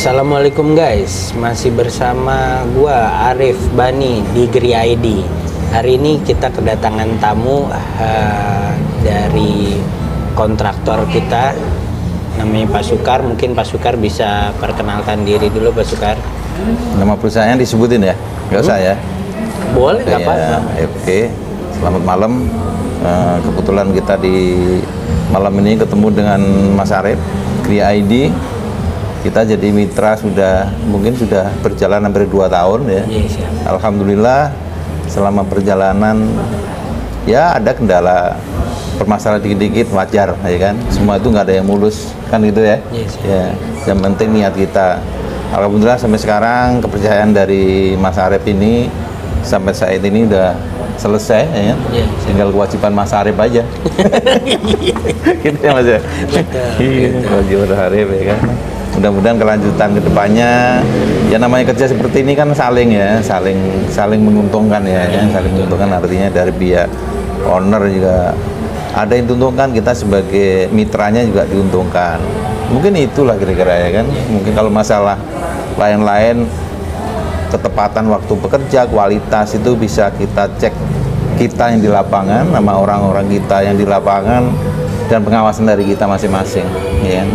Assalamualaikum guys, masih bersama gua Arif Bani di Gri ID. Hari ini kita kedatangan tamu dari kontraktor kita, namanya Pak Sukar. Mungkin Pak Sukar bisa perkenalkan diri dulu, Pak Sukar. Nama perusahaannya disebutin ya? Nggak usah ya? Boleh, nggak apa-apa. Oke, selamat malam. Kebetulan kita di malam ini ketemu dengan Mas Arif, Gri ID. Kita jadi mitra mungkin sudah berjalan hampir 2 tahun ya. Yes, ya. Alhamdulillah selama perjalanan ya ada kendala, permasalahan dikit-dikit, wajar ya kan. Semua itu nggak ada yang mulus kan gitu ya. Yes, ya. Yang penting niat kita. Alhamdulillah sampai sekarang kepercayaan dari Mas Arif ini sampai saat ini udah selesai ya. Yes. Tinggal kewajiban Mas Arif aja. Gitu ya Mas ya. Iya, kewajiban Mas Arif ya kan. Mudah-mudahan kelanjutan ke depannya ya, namanya kerja seperti ini kan saling menguntungkan ya, saling menguntungkan, artinya dari pihak owner juga ada yang diuntungkan, kita sebagai mitranya juga diuntungkan. Mungkin itulah kira-kira ya kan. Mungkin kalau masalah lain-lain, ketepatan waktu bekerja, kualitas itu bisa kita cek, kita yang di lapangan sama orang-orang kita yang di lapangan dan pengawasan dari kita masing-masing ya kan.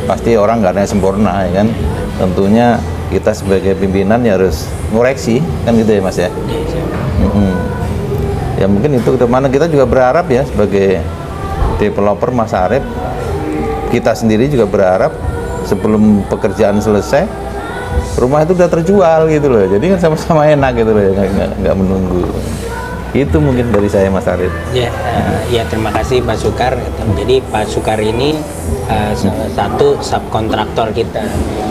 Pasti orang nggak ada yang sempurna ya kan. Tentunya kita sebagai pimpinan ya harus ngoreksi kan gitu ya Mas ya. Ya mungkin itu kemana kita juga berharap ya, sebagai developer Mas Arif, kita sendiri juga berharap sebelum pekerjaan selesai rumah itu udah terjual gitu loh. Jadi kan sama-sama enak gitu loh, nggak menunggu. Itu mungkin dari saya Mas Arif. Ya, ya terima kasih Pak Sukar. Jadi Pak Sukar ini salah satu subkontraktor kita.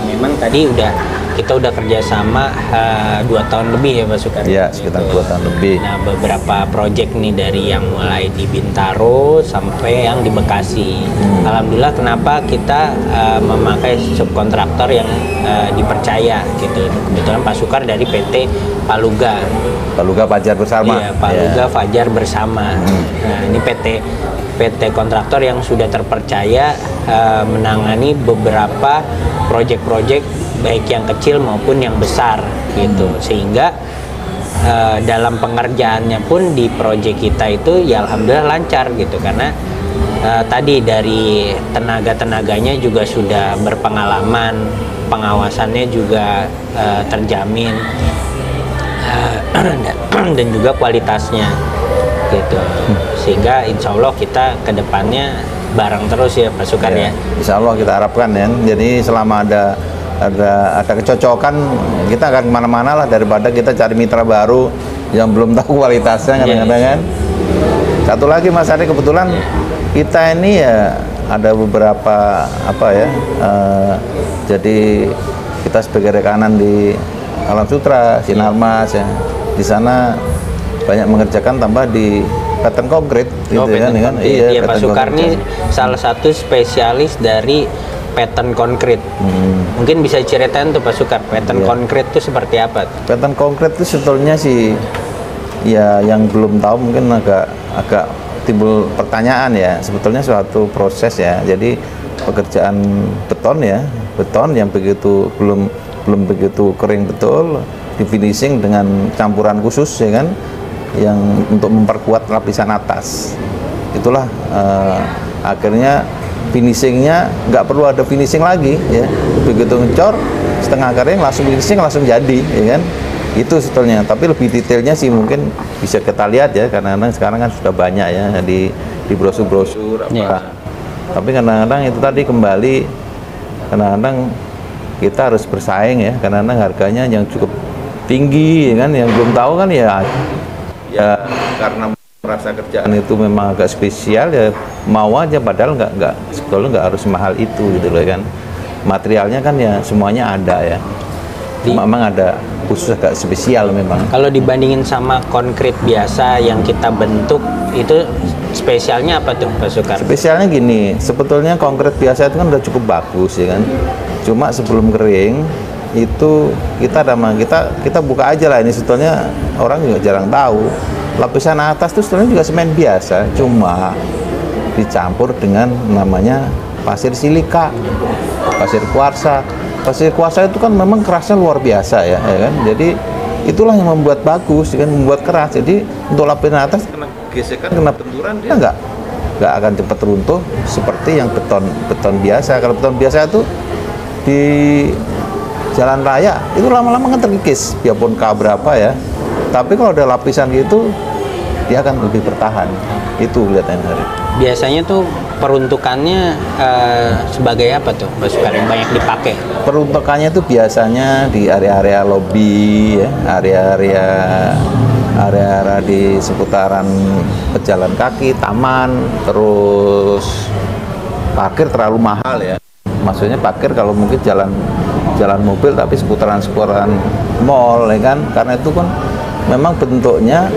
Memang tadi kita udah kerjasama 2 tahun lebih ya Pak Sukar. Ya, sekitar 2 tahun lebih. Nah, beberapa proyek nih dari yang mulai di Bintaro sampai yang di Bekasi. Alhamdulillah, kenapa kita memakai subkontraktor yang dipercaya gitu. Kebetulan Pak Sukar dari PT Paluga Fajar Bersama. Iya, Paluga Fajar Bersama. Nah, ini PT kontraktor yang sudah terpercaya menangani beberapa proyek-proyek baik yang kecil maupun yang besar gitu. Sehingga dalam pengerjaannya pun di proyek kita itu ya alhamdulillah lancar gitu, karena tadi dari tenaga-tenaganya juga sudah berpengalaman, pengawasannya juga terjamin, dan juga kualitasnya gitu. Sehingga insya Allah kita kedepannya bareng terus ya Pak Sukar ya. Insya Allah kita harapkan ya. Jadi selama ada kecocokan, kita akan kemana-mana lah, daripada kita cari mitra baru yang belum tahu kualitasnya kadang-kadang kan. Satu lagi Mas Adi, kebetulan kita ini ya ada beberapa jadi kita sebagai rekanan di Alam Sutra, Sinarmas ya, di sana banyak mengerjakan tambah di pattern konkret gitu kan. Iya, Pak Sukar ini salah satu spesialis dari pattern konkret. Mungkin bisa ceritain tuh Pak Sukar, pattern konkret itu seperti apa? Pattern konkret itu sebetulnya sih ya, yang belum tahu mungkin agak timbul pertanyaan ya. Sebetulnya suatu proses ya. Jadi pekerjaan beton yang belum begitu kering betul, di finishing dengan campuran khusus ya kan, yang untuk memperkuat lapisan atas. Itulah akhirnya finishingnya nggak perlu ada finishing lagi ya, begitu ngecor setengah kering langsung finishing, langsung jadi ya kan. Itu sebetulnya, tapi lebih detailnya sih mungkin bisa kita lihat ya, karena sekarang kan sudah banyak ya di brosur-brosur apa. Tapi kadang-kadang itu tadi kembali, kadang-kadang kita harus bersaing ya, karena harganya yang cukup tinggi ya kan. Yang belum tahu kan ya karena merasa kerjaan itu memang agak spesial ya mau aja, padahal sebetulnya nggak harus mahal itu gitu loh kan. Materialnya kan ya semuanya ada ya, memang ada khusus agak spesial memang. Kalau dibandingin sama konkret biasa yang kita bentuk, itu spesialnya apa tuh Pak Sukar? Spesialnya gini, sebetulnya konkret biasa itu kan udah cukup bagus ya kan. Cuma sebelum kering itu kita buka aja lah, ini sebetulnya orang juga jarang tahu. Lapisan atas itu sebetulnya juga semen biasa, cuma dicampur dengan namanya pasir silika, pasir kuarsa. pasir kuarsa itu kan memang kerasnya luar biasa ya kan. Jadi itulah yang membuat bagus, kan membuat keras. Jadi untuk lapisan atas kena gesekan, kena benturan dia nggak akan cepat runtuh seperti yang beton biasa. Kalau beton biasa itu di jalan raya itu lama-lama kan terkikis, biarpun K berapa ya. Tapi kalau ada lapisan gitu, dia akan lebih bertahan. Itu kelihatannya. Biasanya tuh peruntukannya sebagai apa tuh, Pak Sukar, yang banyak dipakai? Peruntukannya itu biasanya di area-area lobi, ya, area-area di seputaran pejalan kaki, taman, terus parkir terlalu mahal ya. Maksudnya parkir kalau mungkin jalan mobil, tapi seputaran mall, ya kan? Karena itu kan memang bentuknya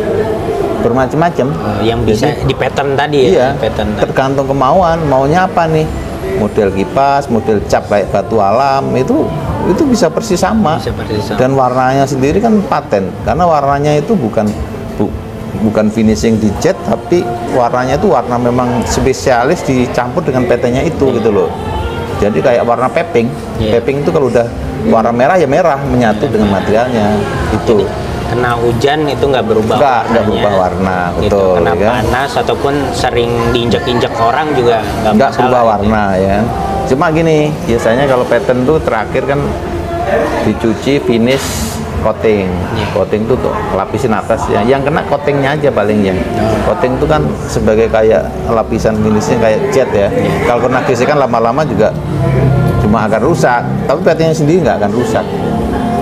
bermacam-macam. Yang bisa di pattern tadi iya, ya? Pattern tergantung kemauan, maunya apa nih? Model kipas, model cap kayak batu alam, itu bisa persis sama. Dan warnanya sendiri kan paten, karena warnanya itu bukan finishing di jet, tapi warnanya itu warna memang spesialis dicampur dengan PT-nya itu gitu loh. Jadi kayak warna paving. Paving itu kalau udah warna merah ya merah, menyatu dengan materialnya itu. Jadi, kena hujan itu nggak berubah warna, gitu. Betul. Kena ya, panas ataupun sering diinjek-injek orang juga nggak berubah warna ya. Cuma gini, biasanya kalau pattern tuh terakhir kan dicuci, finish, coating. Coating tuh lapisin atas ya. Yang kena coatingnya aja paling ya. Coating itu kan sebagai kayak lapisan finishnya kayak cat ya. Kalau kena gesekan lama-lama juga cuma akan rusak, tapi patternnya sendiri nggak akan rusak.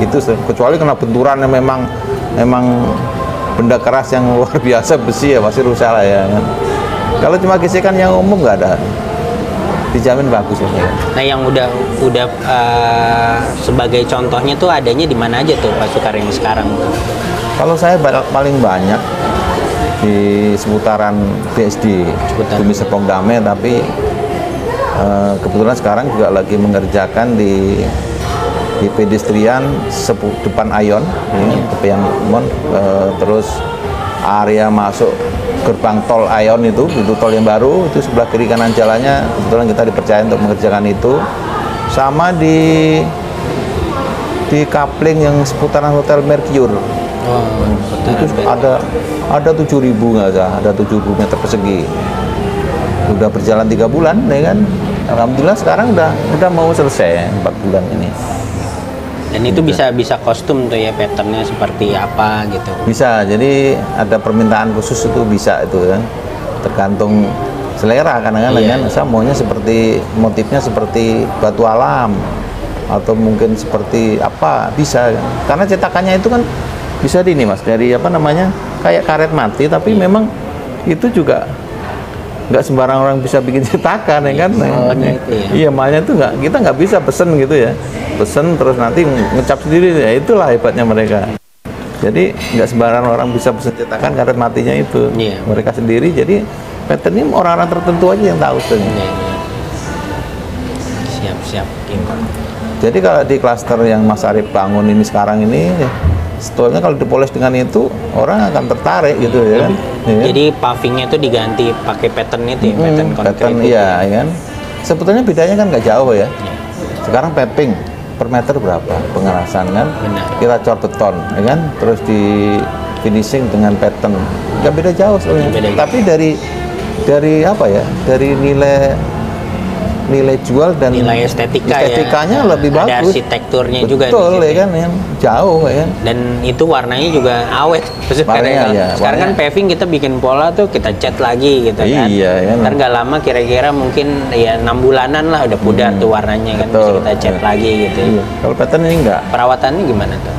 Itu kecuali kena benturan yang memang benda keras yang luar biasa, besi ya pasti rusak lah ya. Kalau cuma gesekan yang umum nggak ada, dijamin bagus ya. Nah yang udah sebagai contohnya tuh adanya di mana aja tuh Pak Sukar yang sekarang? Kalau saya paling banyak di seputaran BSD, Bumi Serpong Damai, tapi kebetulan sekarang juga lagi mengerjakan di pedestrian depan Ayon, tepian Mon, terus area masuk gerbang tol Ayon itu tol yang baru, itu sebelah kiri kanan jalannya kebetulan kita dipercaya untuk mengerjakan itu. Sama di coupling yang seputaran Hotel Mercure. Itu ada 7.000 nggak salah, ada 7.000 meter persegi. Udah berjalan 3 bulan, ya kan? Alhamdulillah sekarang udah mau selesai 4 bulan ini. Dan itu bisa kostum tuh ya, patternnya seperti apa gitu? Bisa, jadi ada permintaan khusus itu bisa itu kan, tergantung selera kadang-kadang kan. Saya maunya seperti motifnya seperti batu alam atau mungkin seperti apa, bisa kan? Karena cetakannya itu kan bisa di ini Mas, dari apa namanya kayak karet mati, tapi memang itu juga nggak sembarang orang bisa bikin cetakan ya kan. Iya, makanya itu kita nggak bisa pesen gitu ya, pesen terus nanti ngecap sendiri ya, itulah hebatnya mereka. Jadi nggak sembarang orang bisa pesen cetakan karet matinya itu, mereka sendiri. Jadi patternnya orang-orang tertentu aja yang tahu tuh. Siap. Jadi kalau di klaster yang Mas Arif bangun ini sekarang ini, sebetulnya kalau dipoles dengan itu orang akan tertarik gitu ya kan. Jadi pavingnya itu diganti pakai pattern itu ya, pattern iya kan. Sebetulnya bedanya kan nggak jauh ya. Sekarang paving per meter berapa pengerasan kan? Benar. Kita cor beton ya kan, terus di finishing dengan pattern nggak beda jauh sebetulnya. Tapi dari apa ya, dari nilai jual dan nilai estetikanya lebih bagus. Ada arsitekturnya juga. Betul ya kan, yang jauh ya kan. Dan itu warnanya juga awet. Sekarang kan paving kita bikin pola tuh kita cat lagi gitu kan. Iya. Ntar nggak lama kira-kira mungkin ya 6 bulanan lah udah pudar tuh warnanya kan. Bisa kita cat lagi gitu. Iya. Kalau pattern ini enggak. Perawatannya gimana tuh?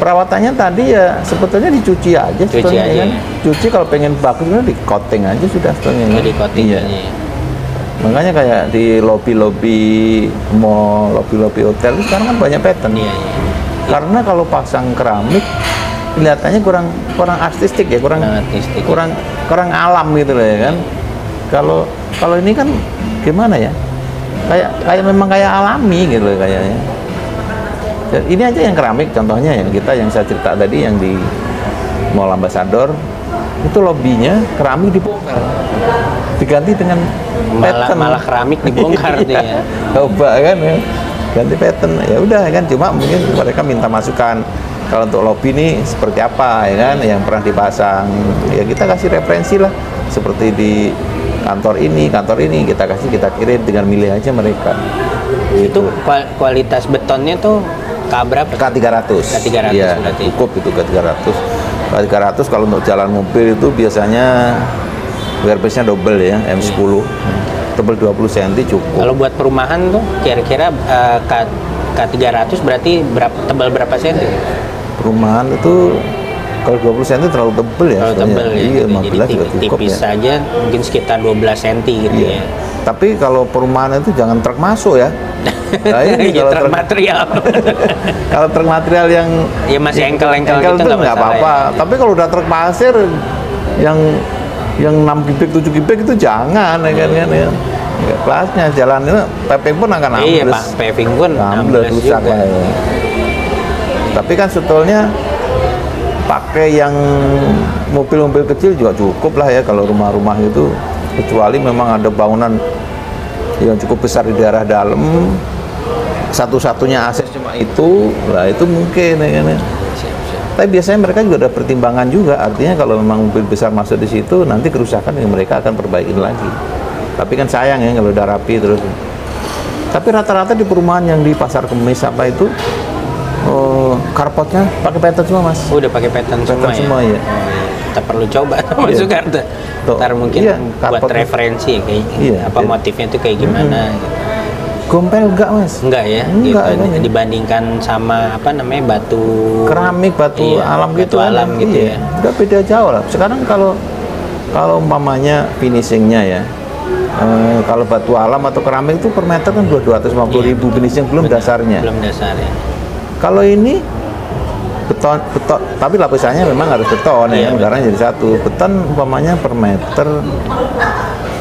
Perawatannya tadi ya sebetulnya dicuci aja. Cuci aja. Kan? Cuci kalau pengen bagus di coating aja sudah sebetulnya. Di coating aja. Makanya kayak di lobi-lobi mall, lobi-lobi hotel sekarang kan banyak pattern. Karena kalau pasang keramik kelihatannya kurang artistik ya, kurang alam gitu loh ya kan. Kalau ini kan gimana ya? Kayak memang kayak alami gitu loh kayaknya. Ini aja yang keramik contohnya yang saya cerita tadi yang di Mall Ambassador itu lobinya keramik dibongkar, diganti dengan malah keramik dibongkar tuh ya. Coba kan ya. ganti pattern. Ya udah kan, cuma mungkin mereka minta masukan. Kalau untuk lobby ini seperti apa ya kan, yang pernah dipasang. Ya kita kasih referensi lah, seperti di kantor ini kita kasih, kita kirim, tinggal milih aja mereka. Itu kualitas betonnya tuh K berapa? K300. K300 ya, berarti. cukup itu K300. K300 kalau untuk jalan mobil itu biasanya wear base-nya double ya, M10. Tebal 20 cm cukup. Kalau buat perumahan tuh kira-kira K300 berarti tebal berapa senti? Perumahan itu kalau 20 cm terlalu tebel ya. Terlalu tebel ya. Iya, Gitu. 15 Jadi juga cukup tipis ya. saja mungkin sekitar 12 cm gitu Iya. ya. Tapi kalau perumahan itu jangan truk masuk ya. Nah, ini Ya, kalau truk material. kalau truk material yang Ya masih engkel-engkel gitu tuh nggak nggak masalah apa-apa. ya. Tapi kalau udah truk pasir yang 6 kubik 7 kubik itu jangan ya kan ya. Ya, kelasnya jalannya paving pun akan ambles. Iya Pak, paving pun ambles rusak juga. lah ya. Tapi kan sebetulnya pakai yang mobil-mobil kecil juga cukup lah ya kalau rumah-rumah itu, kecuali memang ada bangunan yang cukup besar di daerah dalam, satu-satunya akses cuma itu, lah itu mungkin ya kan ya. Tapi biasanya mereka juga ada pertimbangan juga, artinya kalau memang mobil besar masuk di situ nanti kerusakan yang mereka akan perbaikin lagi. Tapi kan sayang ya kalau udah rapi terus. Tapi rata-rata di perumahan yang di Pasar Kemis apa itu carportnya pakai pattern semua mas. Udah pakai pattern semua ya? Semua, ya. Oh, iya. Kita perlu coba masuk kartu. Ntar mungkin Iya, buat carport. referensi kayak Iya, apa iya. motifnya itu kayak gimana gitu. Gompel enggak mas? Enggak ya, Enggak, gitu. enggak. Dibandingkan sama apa namanya batu Keramik, batu Iya, alam batu gitu kan. alam gitu Iya, ya. udah beda jauh lah. Sekarang kalau umpamanya finishingnya ya, kalau batu alam atau keramik itu per meter kan 250.000 finishing, belum Benar, dasarnya. belum dasarnya. Kalau ini beton, tapi lapisannya memang harus beton Iya, ya, karena jadi satu. Beton umpamanya per meter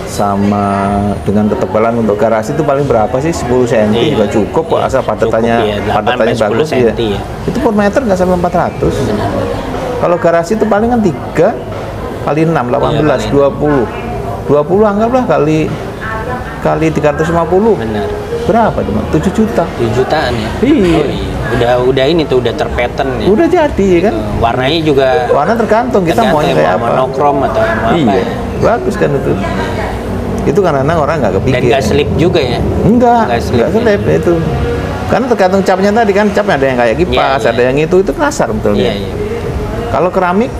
sama dengan ketebalan untuk garasi itu paling berapa sih? 10 cm Iya, juga cukup kok, iya, asal padatannya cukup, iya, 8 sampai 10 bagus ya. senti ya. Itu per meter nggak sampai 400. Kalau garasi itu paling kan 3 kali 6, 18, Iya, 20 anggaplah kali 350. Benar. Berapa cuma? 7 juta. 7 jutaan ya. Iya. Oh, iya. Udah ini tuh udah terpattern ya. Udah jadi ya kan? Warnanya juga Warna tergantung kita maunya tergantung kayak mau apa. monokrom atau mau apa Iya, ya. bagus kan itu. Itu kadang-kadang orang nggak kepikir. Dan nggak slip juga ya. Enggak Nggak slip, slip itu. Karena tergantung capnya tadi kan, capnya ada yang kayak kipas, Iya, iya. ada yang itu kasar betulnya. Iya, iya. Kalau keramik,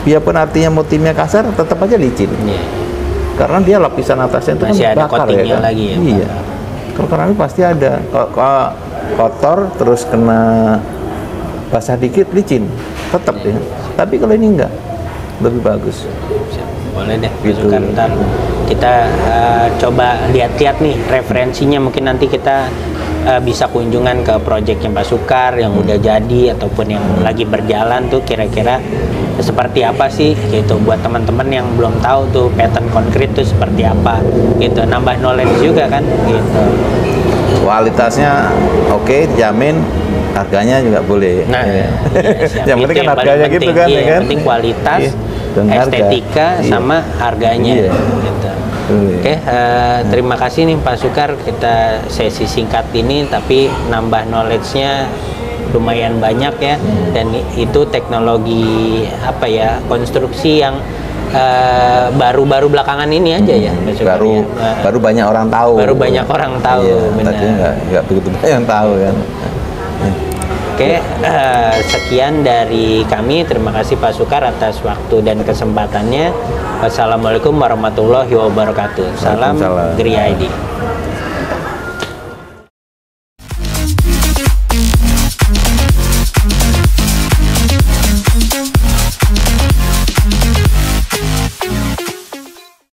biarpun artinya motifnya kasar, tetap aja licin. Iya. Karena dia lapisan atasnya itu Masih kan ada bakar coatingnya ya kan? lagi ya, Iya. Kalau keramik pasti ada. Kalau kotor terus kena basah dikit licin, tetap ya. Tapi kalau ini enggak, lebih bagus. Boleh deh, Gitu. masukan ntar kita coba lihat-lihat nih referensinya, mungkin nanti kita bisa kunjungan ke proyeknya Pak Sukar yang udah jadi ataupun yang lagi berjalan tuh kira-kira seperti apa sih gitu, buat teman-teman yang belum tahu tuh pattern konkret tuh seperti apa gitu, nambah knowledge juga kan gitu. Kualitasnya oke, dijamin, harganya juga boleh. Nah, ya. siap. Yang Itu penting kan yang paling harganya gitu penting. kan, Iya, ya kan? yang penting kualitas, Iya, dan harga. estetika, Iya. sama harganya. Iya. Gitu. Boleh. Oke, terima kasih nih Pak Sukar, kita sesi singkat ini tapi nambah knowledge-nya lumayan banyak ya, dan itu teknologi apa ya, konstruksi yang baru-baru belakangan ini aja ya Pak Sukar, ya. Baru banyak orang tahu. Baru banyak orang tahu, Iya, benar. tadinya nggak begitu banyak yang tahu kan. Oke, sekian dari kami. Terima kasih Pak Sukar atas waktu dan kesempatannya. Wassalamualaikum warahmatullahi wabarakatuh. Salam Waalaikumsalam. Gri ID.